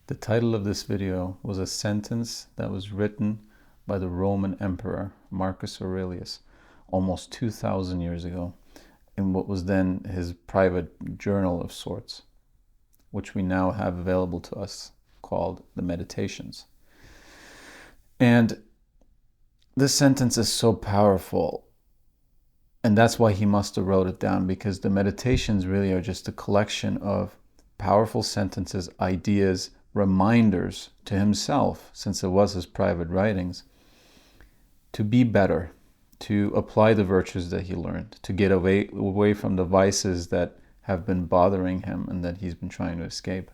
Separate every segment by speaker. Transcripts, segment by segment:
Speaker 1: The title of this video was a sentence that was written by the Roman Emperor Marcus Aurelius almost 2,000 years ago in what was then his private journal of sorts, which we now have available to us, called the Meditations. And this sentence is so powerful, and that's why he must have wrote it down, because the Meditations really are just a collection of powerful sentences, ideas, reminders to himself, since it was his private writings, to be better, to apply the virtues that he learned, to get away from the vices that have been bothering him and that he's been trying to escape.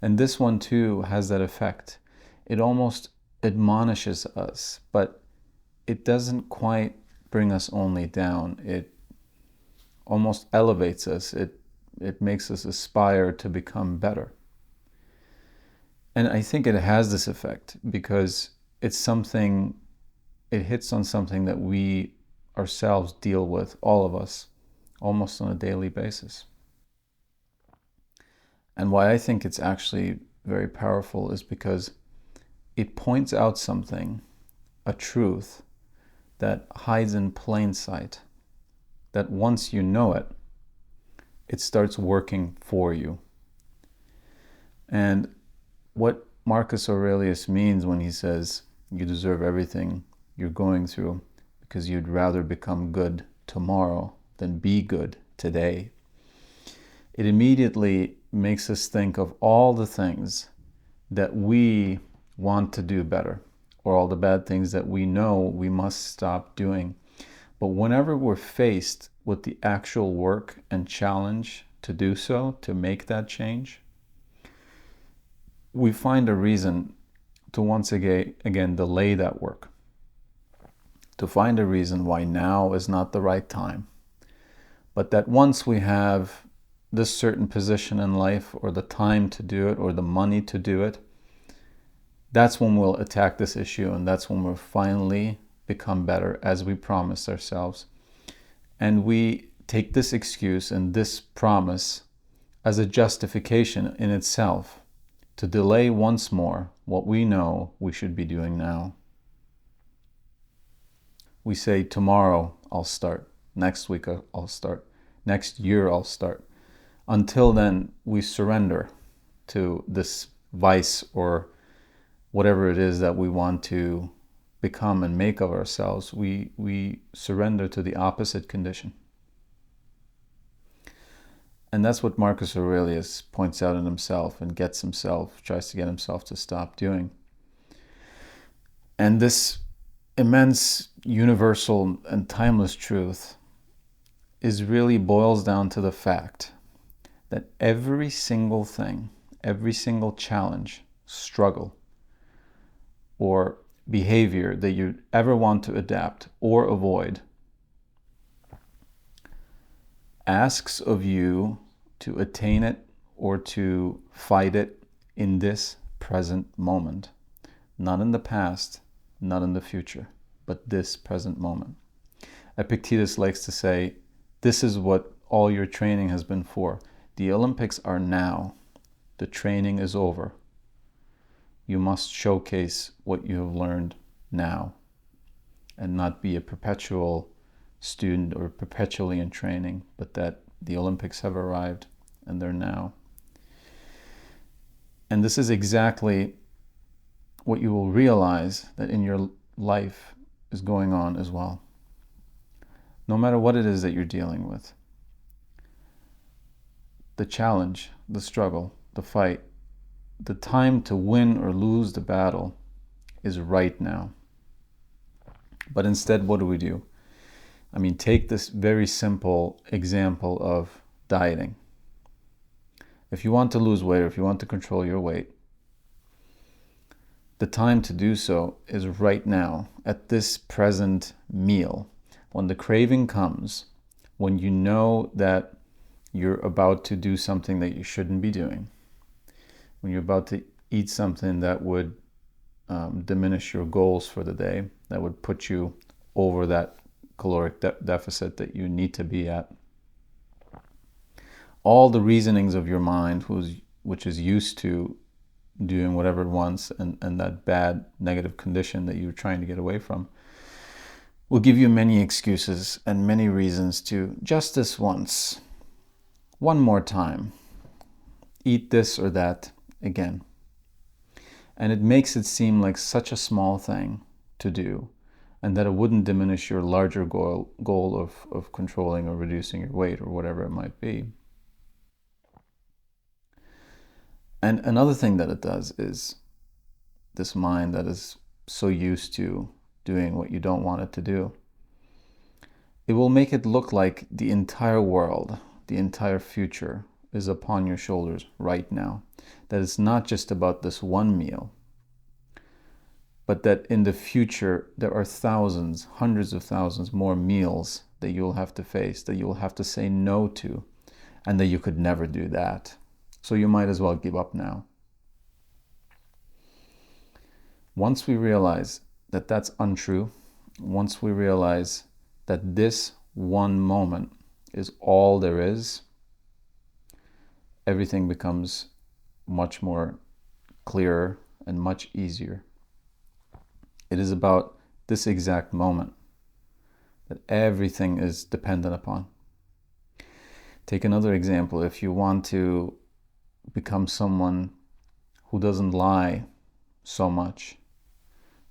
Speaker 1: And this one too has that effect. It almost admonishes us, but it doesn't quite bring us only down. It almost elevates us. It makes us aspire to become better. And I think it has this effect because it hits on something that we ourselves deal with, all of us, almost on a daily basis. And why I think it's actually very powerful is because it points out something, a truth that hides in plain sight, that once you know it, it starts working for you. And what Marcus Aurelius means when he says you deserve everything you're going through because you'd rather become good tomorrow than be good today, it immediately makes us think of all the things that we want to do better, or all the bad things that we know we must stop doing. But whenever we're faced with the actual work and challenge to do so, to make that change, we find a reason to once again delay that work, to find a reason why now is not the right time, but that once we have this certain position in life, or the time to do it, or the money to do it, that's when we'll attack this issue, and that's when we'll finally become better, as we promised ourselves. And we take this excuse and this promise as a justification in itself to delay once more what we know we should be doing now. We say, tomorrow I'll start, next week I'll start, next year I'll start. Until then, we surrender to this vice or whatever it is that we want to become and make of ourselves. We surrender to the opposite condition. And that's what Marcus Aurelius points out in himself and tries to get himself to stop doing. And this immense, universal, and timeless truth really boils down to the fact that every single thing, every single challenge, struggle, or behavior that you ever want to adapt or avoid asks of you to attain it or to fight it in this present moment. Not in the past, not in the future, but this present moment. Epictetus likes to say, this is what all your training has been for. The Olympics are now. The training is over. You must showcase what you have learned now and not be a perpetual student or perpetually in training, but that the Olympics have arrived and they're now. And this is exactly what you will realize that in your life is going on as well. No matter what it is that you're dealing with, the challenge, the struggle, the fight, the time to win or lose the battle is right now. But instead, what do? I mean, take this very simple example of dieting. If you want to lose weight, or if you want to control your weight, the time to do so is right now, at this present meal. When the craving comes, when you know that you're about to do something that you shouldn't be doing, when you're about to eat something that would diminish your goals for the day, that would put you over that caloric deficit that you need to be at. All the reasonings of your mind, which is used to doing whatever it wants, and that bad negative condition that you're trying to get away from will give you many excuses and many reasons to just this once, one more time, eat this or that again. And it makes it seem like such a small thing to do, and that it wouldn't diminish your larger goal of controlling or reducing your weight or whatever it might be. And another thing that it does is this mind that is so used to doing what you don't want it to do, it will make it look like the entire world, the entire future is upon your shoulders right now. That it's not just about this one meal, but that in the future there are thousands, hundreds of thousands more meals that you'll have to face, that you'll have to say no to, and that you could never do that. So you might as well give up now. Once we realize that that's untrue, once we realize that this one moment is all there is, everything becomes much more clearer and much easier. It is about this exact moment that everything is dependent upon. Take another example. If you want to become someone who doesn't lie so much,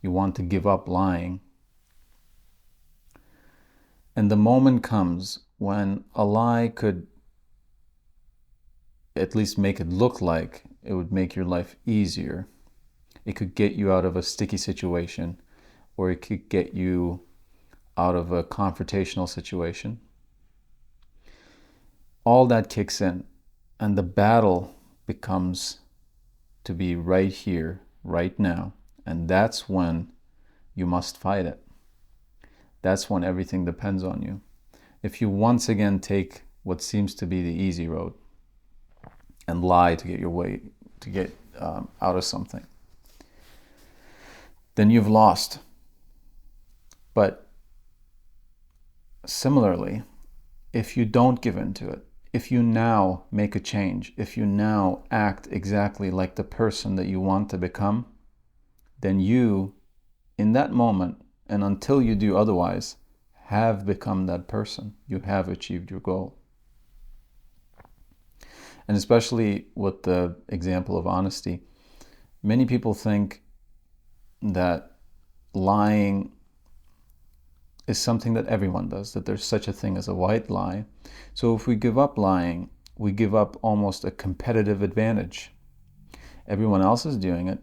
Speaker 1: you want to give up lying, and the moment comes when a lie could at least make it look like it would make your life easier. It could get you out of a sticky situation, or it could get you out of a confrontational situation. All that kicks in, and the battle becomes to be right here, right now. And that's when you must fight it. That's when everything depends on you. If you once again take what seems to be the easy road and lie to get your way, to get out of something, then you've lost. But similarly, if you don't give in to it, if you now make a change, if you now act exactly like the person that you want to become, then you, in that moment, and until you do otherwise, have become that person. You have achieved your goal. And especially with the example of honesty, many people think that lying is something that everyone does, that there's such a thing as a white lie. So if we give up lying, we give up almost a competitive advantage. Everyone else is doing it.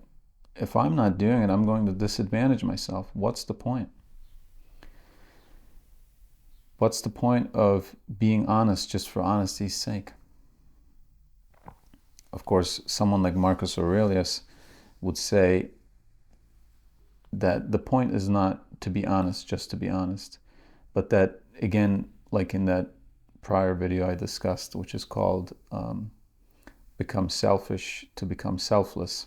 Speaker 1: If I'm not doing it, I'm going to disadvantage myself. What's the point? What's the point of being honest just for honesty's sake? Of course, someone like Marcus Aurelius would say that the point is not to be honest just to be honest, but that, again, like in that prior video I discussed, which is called Become Selfish to Become Selfless,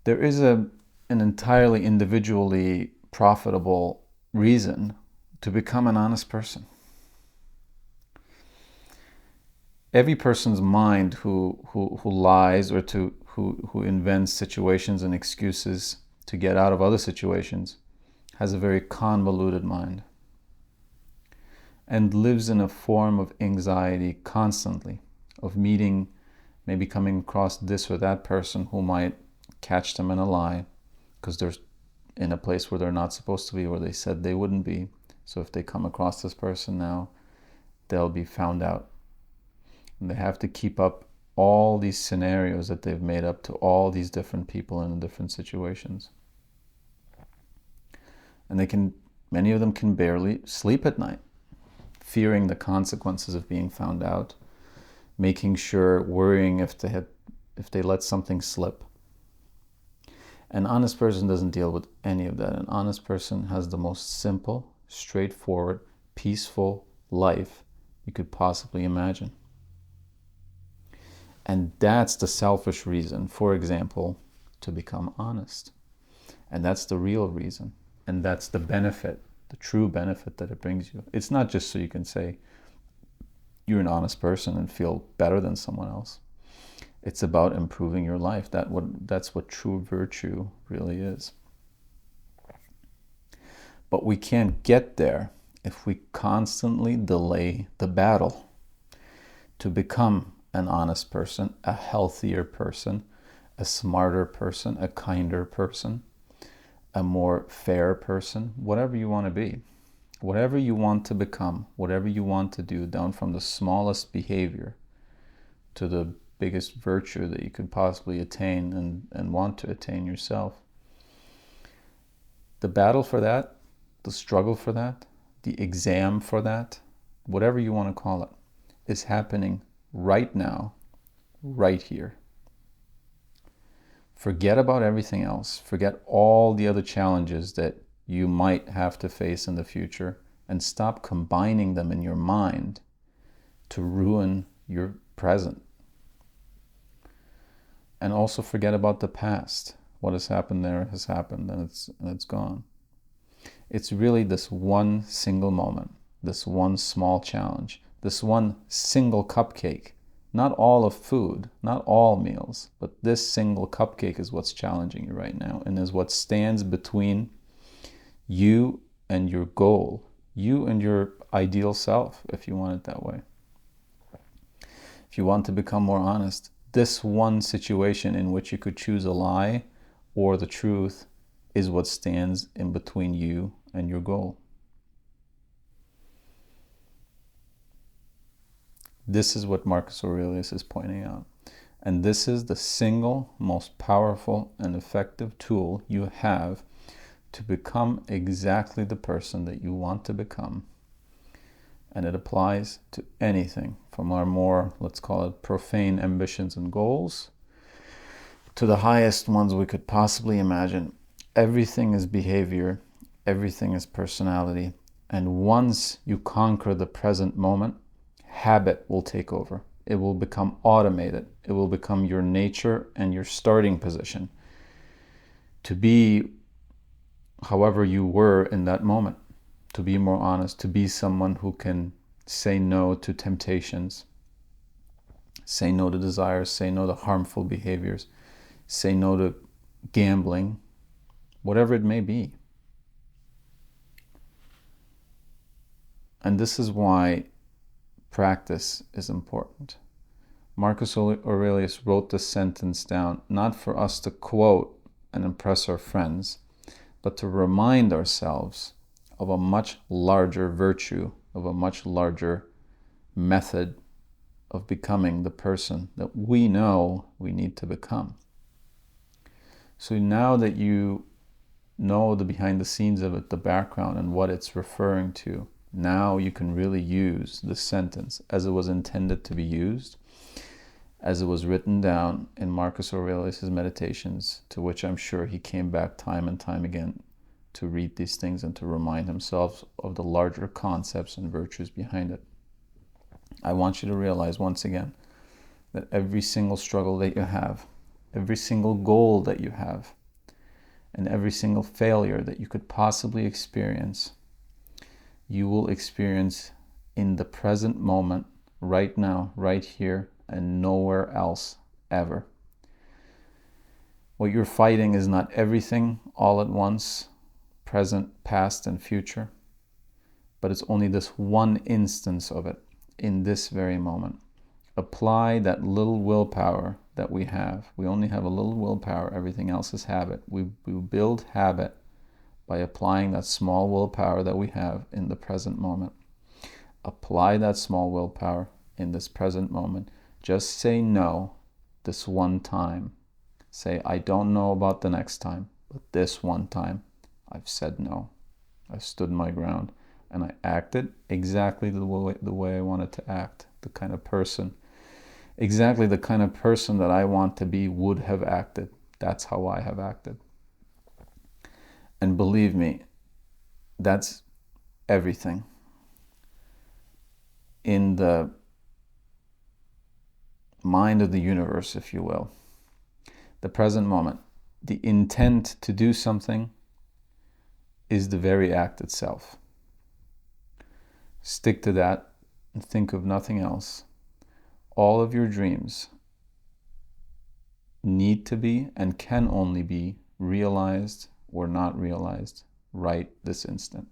Speaker 1: there is an entirely individually profitable reason to become an honest person. Every person's mind who lies or who invents situations and excuses to get out of other situations has a very convoluted mind and lives in a form of anxiety constantly, of meeting, maybe coming across this or that person who might catch them in a lie because they're in a place where they're not supposed to be, where they said they wouldn't be. So if they come across this person now, they'll be found out. And they have to keep up all these scenarios that they've made up to all these different people in different situations. And many of them can barely sleep at night, fearing the consequences of being found out, making sure, worrying if they let something slip. An honest person doesn't deal with any of that. An honest person has the most simple, straightforward, peaceful life you could possibly imagine. And that's the selfish reason, for example, to become honest. And that's the real reason. And that's the benefit, the true benefit that it brings you. It's not just so you can say you're an honest person and feel better than someone else. It's about improving your life. That's what true virtue really is. But we can't get there if we constantly delay the battle to become an honest person, a healthier person, a smarter person, a kinder person, a more fair person, whatever you want to be. Whatever you want to become, whatever you want to do, down from the smallest behavior to the biggest virtue that you could possibly attain and want to attain yourself. The battle for that, the struggle for that, the exam for that, whatever you want to call it, is happening right now, right here. Forget about everything else. Forget all the other challenges that you might have to face in the future, and stop combining them in your mind to ruin your present. And also forget about the past. What has happened there has happened, and it's gone. It's really this one single moment, this one small challenge, this one single cupcake. Not all of food, not all meals, but this single cupcake is what's challenging you right now, and is what stands between you and your goal, you and your ideal self, if you want it that way. If you want to become more honest, this one situation in which you could choose a lie or the truth is what stands in between you and your goal. This is what Marcus Aurelius is pointing out. And this is the single most powerful and effective tool you have to become exactly the person that you want to become. And it applies to anything, from our more, let's call it, profane ambitions and goals, to the highest ones we could possibly imagine. Everything is behavior, everything is personality, and once you conquer the present moment, habit will take over. It will become automated. It will become your nature and your starting position to be however you were in that moment, to be more honest, to be someone who can say no to temptations, say no to desires, say no to harmful behaviors, say no to gambling, whatever it may be. And this is why practice is important. Marcus Aurelius wrote this sentence down, not for us to quote and impress our friends, but to remind ourselves of a much larger virtue, of a much larger method of becoming the person that we know we need to become. So now that you know the behind the scenes of it, the background and what it's referring to, now you can really use the sentence as it was intended to be used, as it was written down in Marcus Aurelius' Meditations, to which I'm sure he came back time and time again to read these things and to remind himself of the larger concepts and virtues behind it. I want you to realize once again that every single struggle that you have, every single goal that you have, and every single failure that you could possibly experience, you will experience in the present moment, right now, right here, and nowhere else ever. What you're fighting is not everything all at once, present, past, and future, but it's only this one instance of it in this very moment. Apply that little willpower that we have. We only have a little willpower, everything else is habit. We build habit by applying that small willpower that we have in the present moment. Apply that small willpower in this present moment. Just say no this one time. Say, I don't know about the next time, but this one time I've said no. I stood my ground and I acted exactly the way I wanted to act, the kind of person, exactly the kind of person that I want to be would have acted. That's how I have acted. And believe me, that's everything. In the mind of the universe, if you will, the present moment, the intent to do something is the very act itself. Stick to that and think of nothing else. All of your dreams, need to be and can only be realized or not realized right this instant.